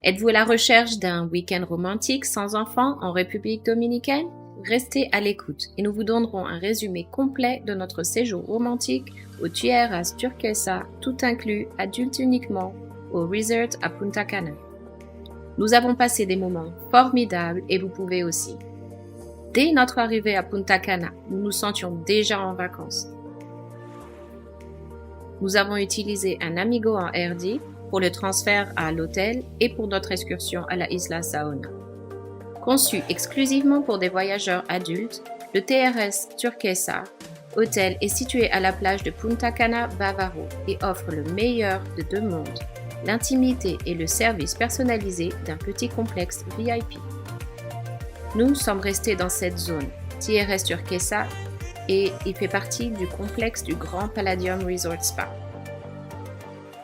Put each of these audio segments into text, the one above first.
Êtes-vous à la recherche d'un week-end romantique sans enfants en République dominicaine? Restez à l'écoute et nous vous donnerons un résumé complet de notre séjour romantique au Tierras Turquesa, tout inclus, adulte uniquement, au resort à Punta Cana. Nous avons passé des moments formidables et vous pouvez aussi. Dès notre arrivée à Punta Cana, nous nous sentions déjà en vacances. Nous avons utilisé un Amigo en RD pour le transfert à l'hôtel et pour notre excursion à la Isla Saona. Conçu exclusivement pour des voyageurs adultes, le TRS Turquesa Hôtel est situé à la plage de Punta Cana Bávaro et offre le meilleur de deux mondes, l'intimité et le service personnalisé d'un petit complexe VIP. Nous sommes restés dans cette zone, TRS Turquesa, et il fait partie du complexe du Grand Palladium Resort Spa.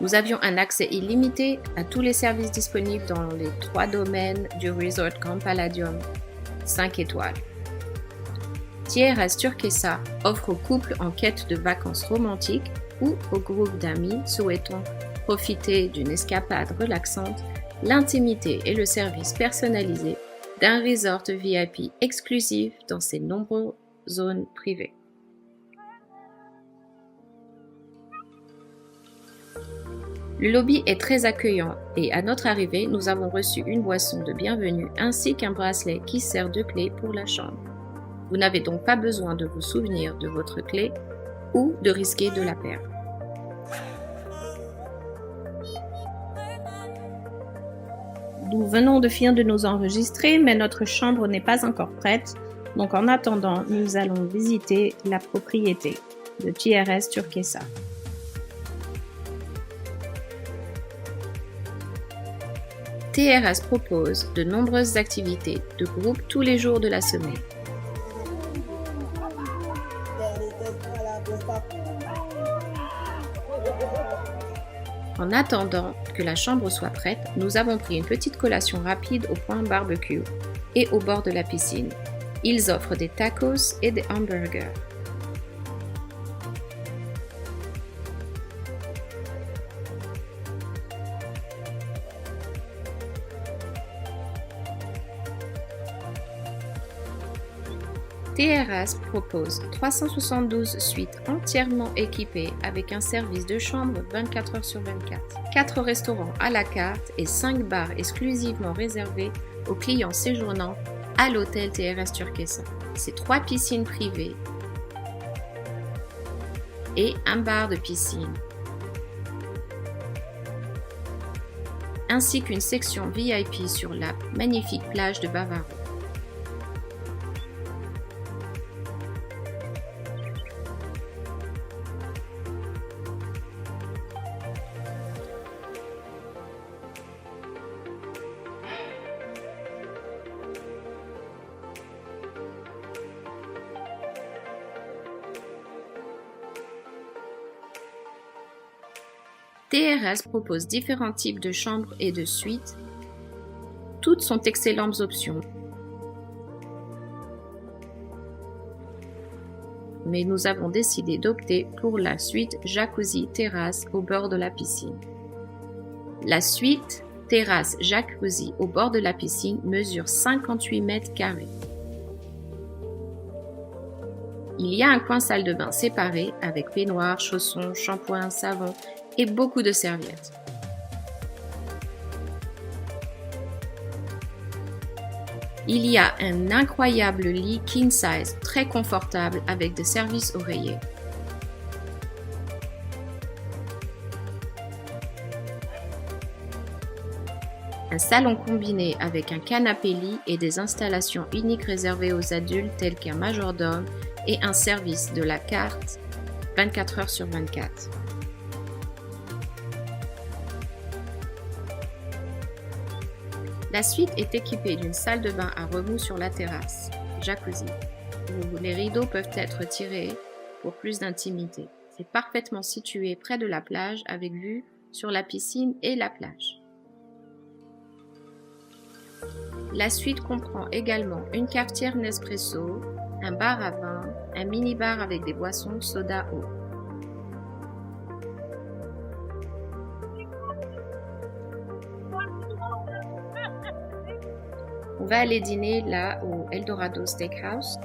Nous avions un accès illimité à tous les services disponibles dans les 3 domaines du Resort Grand Palladium 5 étoiles. TRS Turquesa offre aux couples en quête de vacances romantiques ou aux groupes d'amis souhaitant profiter d'une escapade relaxante, l'intimité et le service personnalisé d'un resort VIP exclusif dans ses nombreuses zones privées. Le lobby est très accueillant et à notre arrivée, nous avons reçu une boisson de bienvenue ainsi qu'un bracelet qui sert de clé pour la chambre. Vous n'avez donc pas besoin de vous souvenir de votre clé ou de risquer de la perdre. Nous venons de finir de nous enregistrer, mais notre chambre n'est pas encore prête. Donc en attendant, nous allons visiter la propriété de TRS Turquesa. TRS propose de nombreuses activités de groupe tous les jours de la semaine. En attendant que la chambre soit prête, nous avons pris une petite collation rapide au point barbecue et au bord de la piscine. Ils offrent des tacos et des hamburgers. TRS propose 372 suites entièrement équipées avec un service de chambre 24 heures sur 24, 4 restaurants à la carte et 5 bars exclusivement réservés aux clients séjournant à l'hôtel TRS Turquesa. C'est 3 piscines privées et un bar de piscine, ainsi qu'une section VIP sur la magnifique plage de Bávaro. TRS propose différents types de chambres et de suites. Toutes sont excellentes options. Mais nous avons décidé d'opter pour la suite Jacuzzi Terrasse au bord de la piscine. La suite Terrasse Jacuzzi au bord de la piscine mesure 58 mètres carrés. Il y a un coin salle de bain séparé avec peignoir, chaussons, shampoing, savon et beaucoup de serviettes. Il y a un incroyable lit king size très confortable avec des services oreillers. Un salon combiné avec un canapé-lit et des installations uniques réservées aux adultes tels qu'un majordome et un service de la carte 24 heures sur 24. La suite est équipée d'une salle de bain à remous sur la terrasse, jacuzzi, où les rideaux peuvent être tirés pour plus d'intimité. C'est parfaitement situé près de la plage avec vue sur la piscine et la plage. La suite comprend également une cafetière Nespresso, un bar à vin, un mini-bar avec des boissons soda eau. On va aller dîner là au Eldorado Steakhouse.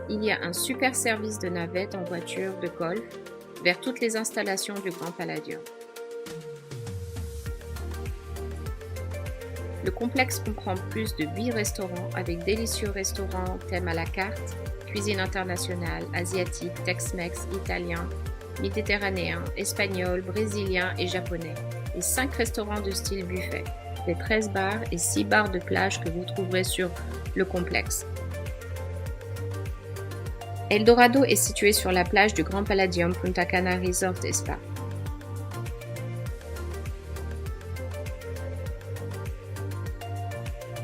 Il y a un super service de navette en voiture de golf vers toutes les installations du Grand Palladium. Le complexe comprend plus de 8 restaurants avec délicieux restaurants thème à la carte, cuisine internationale, asiatique, Tex-Mex, italien, méditerranéen, espagnol, brésilien et japonais, et 5 restaurants de style buffet, des 13 bars et 6 bars de plage que vous trouverez sur le complexe. Eldorado est situé sur la plage du Grand Palladium Punta Cana Resort et Spa.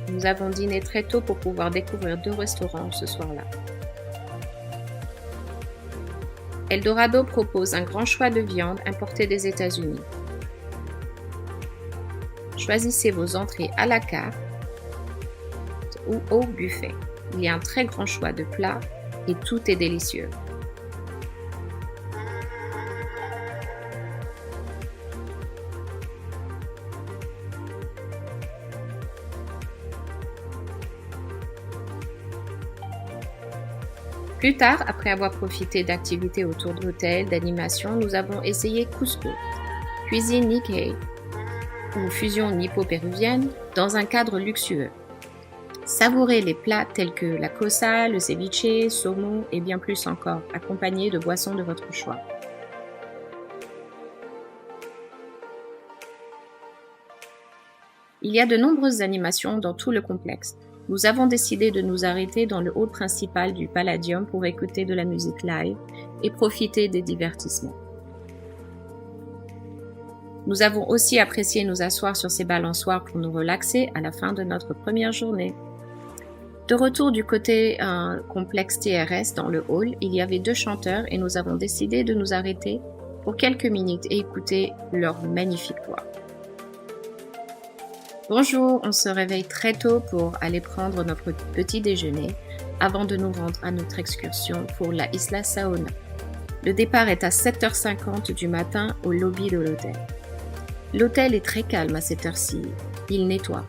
Nous avons dîné très tôt pour pouvoir découvrir 2 restaurants ce soir-là. Eldorado propose un grand choix de viande importée des États-Unis. Choisissez vos entrées à la carte ou au buffet. Il y a un très grand choix de plats et tout est délicieux. Plus tard, après avoir profité d'activités autour de l'hôtel, d'animation, nous avons essayé Cusco, cuisine Nikkei ou fusion nippo-péruvienne dans un cadre luxueux. Savourez les plats tels que la cosa, le ceviche, saumon et bien plus encore, accompagnés de boissons de votre choix. Il y a de nombreuses animations dans tout le complexe. Nous avons décidé de nous arrêter dans le hall principal du Palladium pour écouter de la musique live et profiter des divertissements. Nous avons aussi apprécié nous asseoir sur ces balançoires pour nous relaxer à la fin de notre première journée. De retour du côté complexe TRS dans le hall, il y avait 2 chanteurs et nous avons décidé de nous arrêter pour quelques minutes et écouter leur magnifique voix. Bonjour, on se réveille très tôt pour aller prendre notre petit déjeuner avant de nous rendre à notre excursion pour la Isla Saona. Le départ est à 7h50 du matin au lobby de l'hôtel. L'hôtel est très calme à cette heure-ci, il nettoie.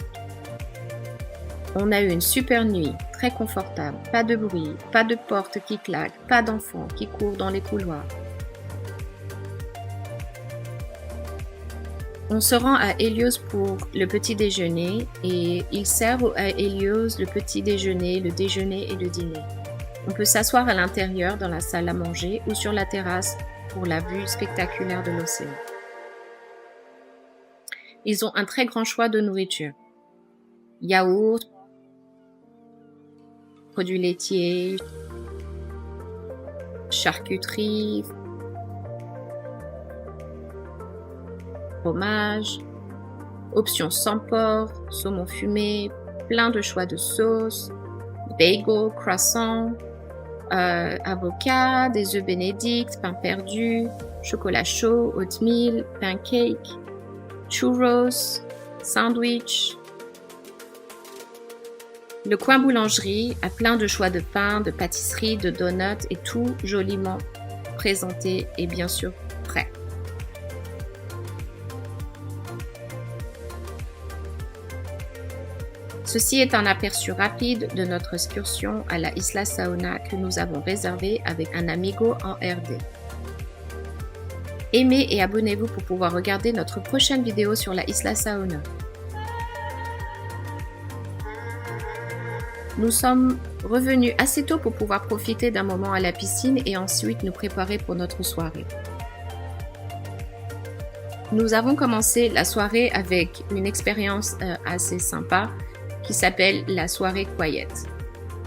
On a eu une super nuit, très confortable, pas de bruit, pas de porte qui claque, pas d'enfants qui courent dans les couloirs. On se rend à Helios pour le petit déjeuner et il sert à Helios le petit déjeuner, le déjeuner et le dîner. On peut s'asseoir à l'intérieur dans la salle à manger ou sur la terrasse pour la vue spectaculaire de l'océan. Ils ont un très grand choix de nourriture. Yaourt, produits laitiers, charcuterie, fromage, options sans porc, saumon fumé, plein de choix de sauces, bagel, croissant, avocat, des œufs bénédicts, pain perdu, chocolat chaud, oatmeal, pancake, churros, sandwich. Le coin boulangerie a plein de choix de pain, de pâtisserie, de donuts et tout joliment présenté et bien sûr prêt. Ceci est un aperçu rapide de notre excursion à la Isla Saona que nous avons réservée avec un amigo en RD. Aimez et abonnez-vous pour pouvoir regarder notre prochaine vidéo sur la Isla Saona. Nous sommes revenus assez tôt pour pouvoir profiter d'un moment à la piscine et ensuite nous préparer pour notre soirée. Nous avons commencé la soirée avec une expérience assez sympa qui s'appelle la soirée Quiet,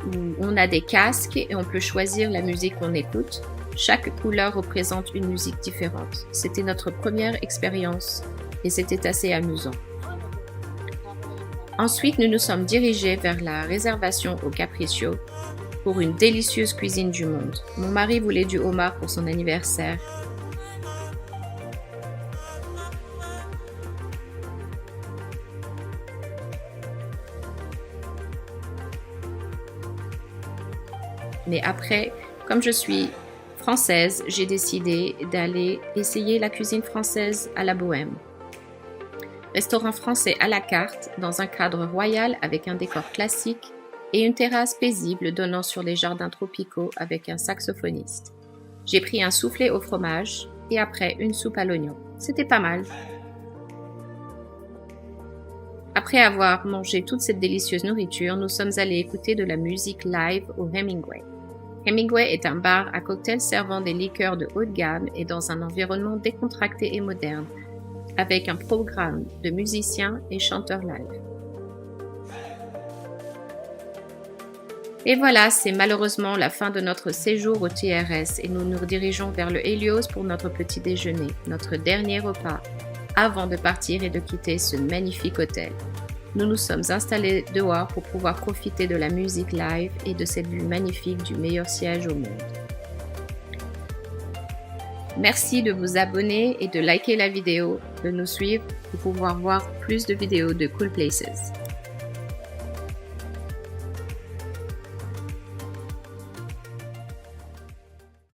où on a des casques et on peut choisir la musique qu'on écoute. Chaque couleur représente une musique différente. C'était notre première expérience et c'était assez amusant. Ensuite, nous nous sommes dirigés vers la réservation au Capriccio pour une délicieuse cuisine du monde. Mon mari voulait du homard pour son anniversaire. Mais après, comme je suis française, j'ai décidé d'aller essayer la cuisine française à la Bohème. Restaurant français à la carte, dans un cadre royal avec un décor classique et une terrasse paisible donnant sur les jardins tropicaux avec un saxophoniste. J'ai pris un soufflé au fromage et après une soupe à l'oignon. C'était pas mal. Après avoir mangé toute cette délicieuse nourriture, nous sommes allés écouter de la musique live au Hemingway. Hemingway est un bar à cocktails servant des liqueurs de haut de gamme et dans un environnement décontracté et moderne, avec un programme de musiciens et chanteurs live. Et voilà, c'est malheureusement la fin de notre séjour au TRS et nous nous dirigeons vers le Helios pour notre petit déjeuner, notre dernier repas, avant de partir et de quitter ce magnifique hôtel. Nous nous sommes installés dehors pour pouvoir profiter de la musique live et de cette vue magnifique du meilleur siège au monde. Merci de vous abonner et de liker la vidéo, de nous suivre pour pouvoir voir plus de vidéos de Cool Places.